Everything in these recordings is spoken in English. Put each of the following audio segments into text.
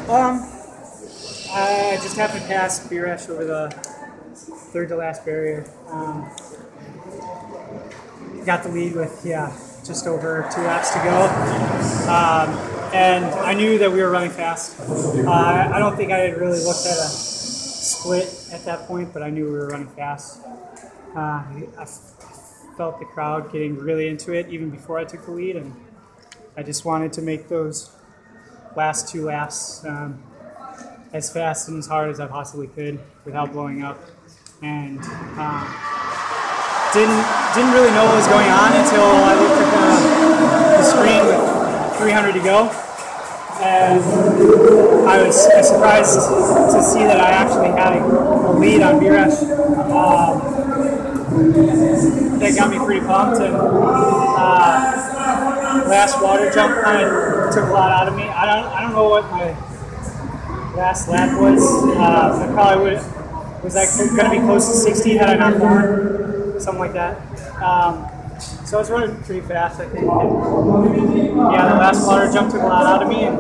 I just happened to pass Biresh over the third to last barrier. Got the lead with, just over 2 laps to go. And I knew that we were running fast. I don't think I had really looked at a split at that point, but I knew we were running fast. I felt the crowd getting really into it even before I took the lead, and I just wanted to make those last 2 laps as fast and as hard as I possibly could without blowing up. And didn't really know what was going on until I looked at the screen with 300 to go. And I was surprised to see that I actually had a lead on Biresh. That got me pretty pumped. And last water jump kind of took a lot out of me. I don't know what my last lap was. I probably was going to be close to 60 had I not fallen, something like that. So I was running pretty fast, I think. And, yeah, the last water jump took a lot out of me. And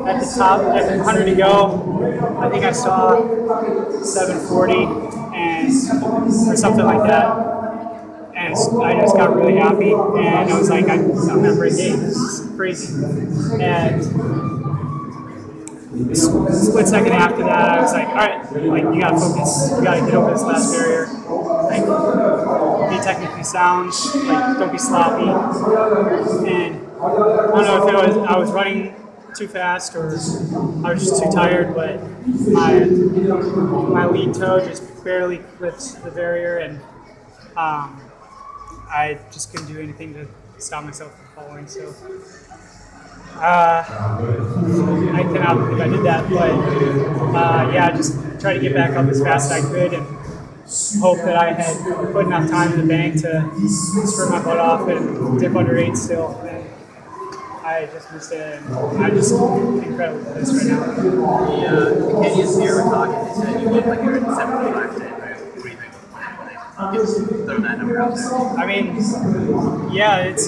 at the top, at 100 to go, I think I saw 740 or something like that. And I just got really happy, and I was like, I'm not break game. This is crazy. And a split second after that, I was like, all right, like, you gotta focus. You gotta get over this last barrier. Like, be technically sound. Like, don't be sloppy. And I don't know if I was running too fast or I was just too tired, but my lead toe just barely clipped the barrier, and I just couldn't do anything to stop myself from falling. So I cannot believe I did that, but yeah, just try to get back up as fast as I could and hope that I had put enough time in the bank to spurt my butt off and dip under 8 still. And I just missed it, and I'm just incredibly pissed right now. The Kenyans here were talking, they said you look like you're in 75 today. What do you think? Throw that number out there. I mean, yeah, it's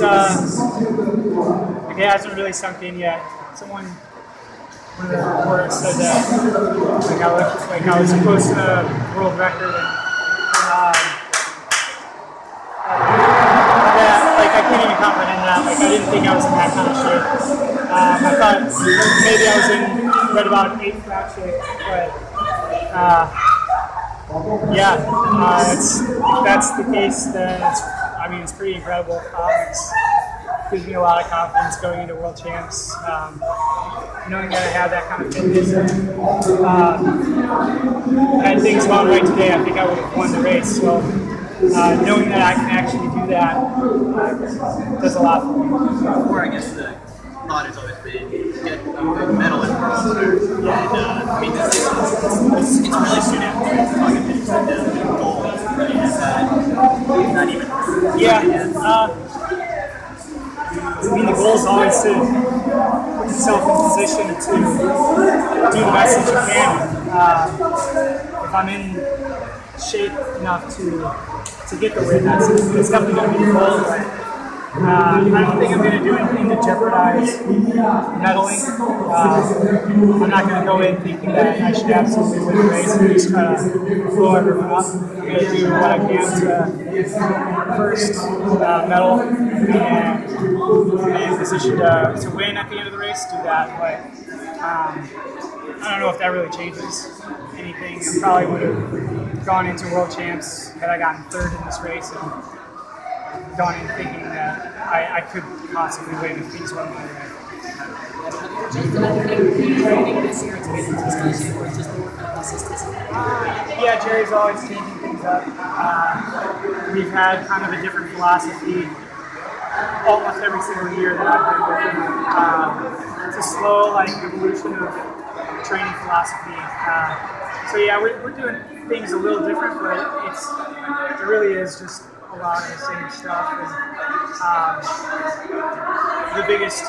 it hasn't really sunk in yet. One of the reporters said that I was close to the world record, and I can't even comprehend that. Like, I didn't think I was in that kind of shape. I thought maybe I was in right about 8th lap shape, but if that's the case, then it's pretty incredible. It gives me a lot of confidence going into World Champs, knowing that I have that kind of fitness. Had things gone right today, I think I would have won the race. So knowing that I can actually do that does a lot for me. Before, I guess the thought has always been get a medal in World Champs. And I mean, it's really soon after it's talking about the goal. Really, is that not even? Yeah. I mean, the goal is always to put yourself in position to do the best that you can. If I'm in shape enough to get the win, it's definitely going to be the goal. But I don't think I'm going to do anything to jeopardize medaling. I'm not going to go in thinking that I should absolutely win the race and just try to blow everyone up. I'm going to do what I can to first medal and be in position to win at the end of the race, do that. But I don't know if that really changes anything. I probably would have gone into World Champs had I gotten 3rd in this race and gone in thinking that I could possibly win if things went my way. Yeah, Jerry's always changing things up. We've had kind of a different philosophy almost every single year that I've been with him. It's a slow evolution of training philosophy. So yeah, we're doing things a little different, but it really is just a lot of the same stuff. And the biggest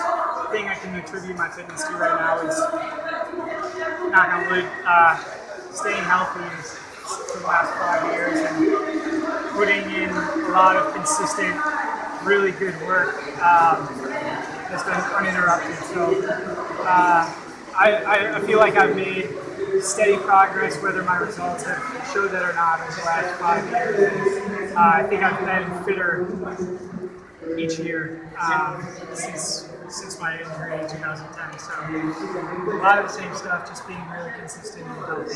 thing I can attribute my fitness to right now is, knock on wood, staying healthy for the last 5 years and putting in a lot of consistent, really good work that's been uninterrupted. So I feel like I've made steady progress, whether my results have showed that or not, over the last 5 years. I think I've been fitter each year since my injury in 2010. So a lot of the same stuff, just being really consistent and healthy.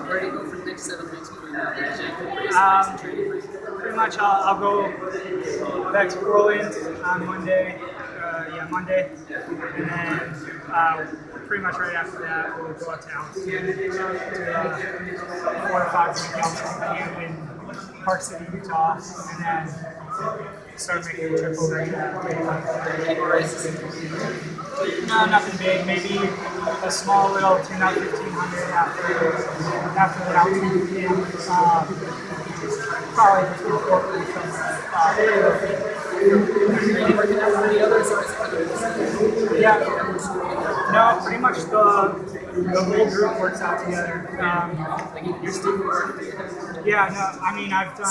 Where do you go for the next 7 weeks between the Jager and training? Pretty much I'll go back to Portland on Monday. Monday. And then pretty much right after that, we'll go out to altitude to 4 to 5 week altitude in Park City, Utah, and then start making a trip over No, nothing big. Maybe a small little tune-up 1500 after the altitude camp. Probably just incorporate some no, pretty much the whole group works out together. You're still working. Yeah, no, I mean, I've done I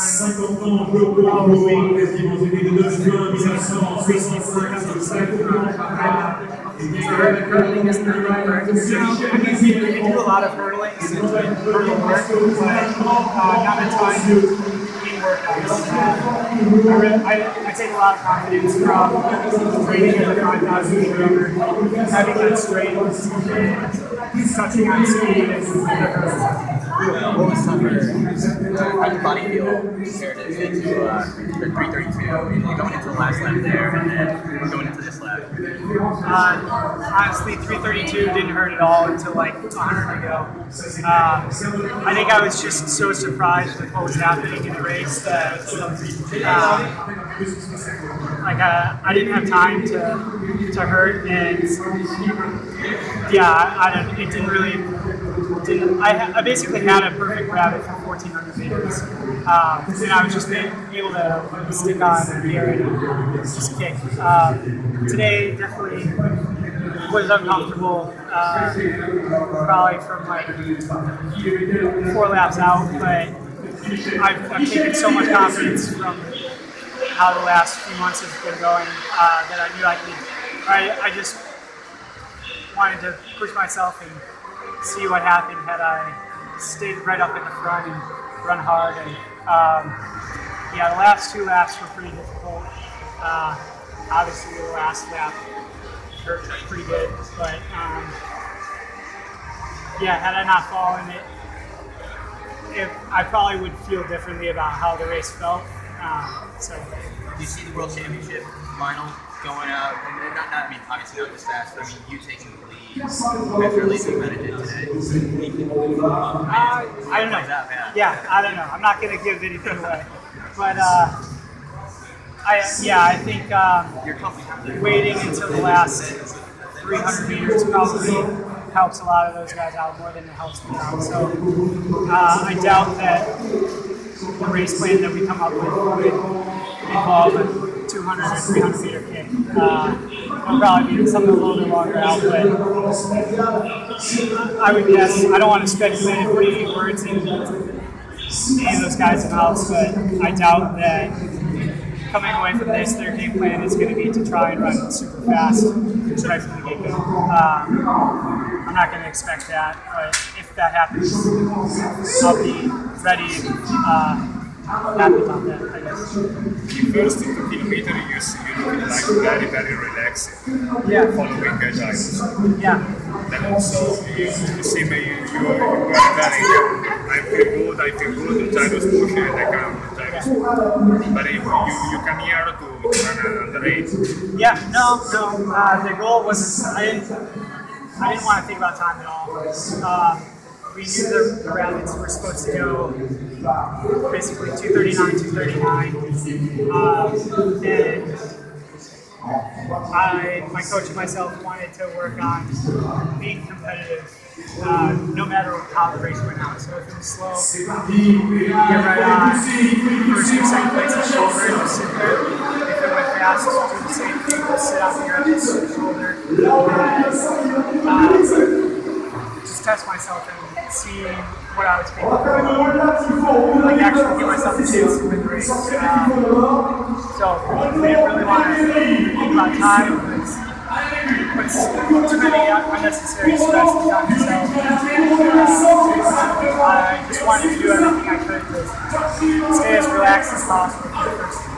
do a lot of hurdling, hurdle work, but not a ton workouts. I take a lot of confidence from training at the 5,000 meter, having that strength and touching on speed and the what was tougher? How did your body feel comparatively to the 332 going into the last lap there and then going into this lap? Honestly, 332 didn't hurt at all until like 100 to go. I think I was just so surprised with what was happening in the race that I didn't have time to hurt, and yeah, it didn't really. I basically had a perfect rabbit for 1,400 meters, and I was just able to stick on here and just kick. Today definitely was uncomfortable, probably from like 4 laps out, but I've taken so much confidence from how the last few months have been going that I knew I could. I just wanted to push myself and see what happened had I stayed right up in the front and run hard. And yeah, the last 2 laps were pretty difficult. Obviously, the last lap hurt pretty good, but yeah, had I not fallen, I probably would feel differently about how the race felt. So, do you see the World Championship final going out? And I mean, obviously not this fast, but I mean, you taking the lead after at least you kind of did today. I don't know. Yeah, I don't know. I'm not going to give anything away, but I think waiting until the last 300 meters probably helps a lot of those guys out more than it helps me out. So I doubt that the race plan that we come up with would involve a 200 or 300 meter kick. It'll probably be something a little bit longer out, but I would guess, I don't want to speculate and put any words in any of those guys' mouths, but I doubt that coming away from this, their game plan is going to be to try and run super fast right from the get-go. I'm not going to expect that, but if that happens, I'll be ready and happy about that, I guess. The first 2 kilometers, you look like very, very relaxing. Yeah. Following Jager. Yeah. Then also, you see me, you are telling, I feel good, Jager's pushing and I come, Jager's pushing. But you come here to run under 8. Yeah, no. The goal was, I didn't want to think about time at all. We knew the rabbits were supposed to go basically 239, 239. And my coach and myself wanted to work on being competitive no matter how the race went out. So if it was slow, get right on first or second place on the shoulder and just sit there. If it went fast, do the same thing, just sit out here on the shoulder. Just test myself and see what I was capable of. Like actually give myself a chance to win the race. So we didn't really want to think about time because puts too many unnecessary stresses on yourself. I just wanted to do everything I could to stay as relaxed as possible for the first